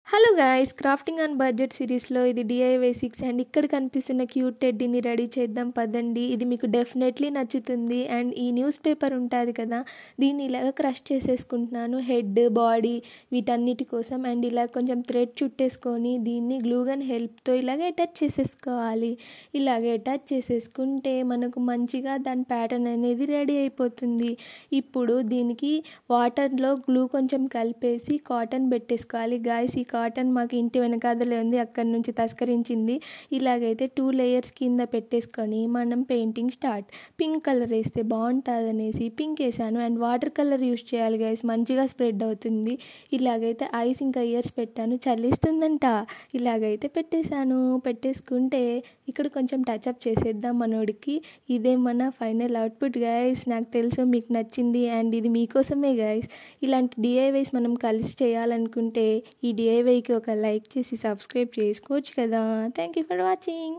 Hello guys, crafting on budget సిరీస్లో ఇది DIY 6 and ఇక్కడ కనిపిస్తున్న క్యూట్ టెడ్డీని రెడీ చేద్దాం పదండి. ఇది మీకు డెఫినెట్లీ నచ్చుతుంది. అండ్ ఈ న్యూస్ పేపర్ ఉంటుంది కదా, దీన్ని ఇలాగ క్రష్ చేసేసుకుంటున్నాను హెడ్ బాడీ వీటన్నిటి కోసం. అండ్ ఇలా కొంచెం థ్రెడ్ చుట్టేసుకొని దీన్ని గ్లూగన్ హెల్ప్తో ఇలాగ అటాచ్ చేసేసుకోవాలి. ఇలాగ అటాచ్ చేసేసుకుంటే మనకు మంచిగా దాని ప్యాటర్న్ అనేది రెడీ అయిపోతుంది. ఇప్పుడు దీనికి వాటర్లో గ్లూ కొంచెం కలిపేసి కాటన్ పెట్టేసుకోవాలి. గాయస్, ఈ కాటన్ మాకు ఇంటి వెనకాదలే ఉంది, అక్కడి నుంచి తస్కరించింది. ఇలాగైతే 2 లేయర్స్ కింద పెట్టేసుకొని మనం పెయింటింగ్ స్టార్ట్. పింక్ కలర్ వేస్తే బాగుంటుంది అనేసి పింక్ వేసాను. అండ్ వాటర్ కలర్ యూస్ చేయాలి గైస్, మంచిగా స్ప్రెడ్ అవుతుంది. ఇలాగైతే ఐస్ ఇంకా ఇయర్స్ పెట్టాను, చల్లిస్తుందంట. ఇలాగైతే పెట్టేసుకుంటే ఇక్కడ కొంచెం టచ్అప్ చేసేద్దాం మనోడికి. ఇదే మన ఫైనల్ అవుట్పుట్ గైస్. నాకు తెలుసు మీకు నచ్చింది అండ్ ఇది మీకోసమే గైస్. ఇలాంటి DIYs మనం కలిసి చేయాలనుకుంటే ఈ DIYకి ఒక లైక్ చేసి సబ్స్క్రైబ్ చేసుకోవచ్చు కదా. Thank you for watching.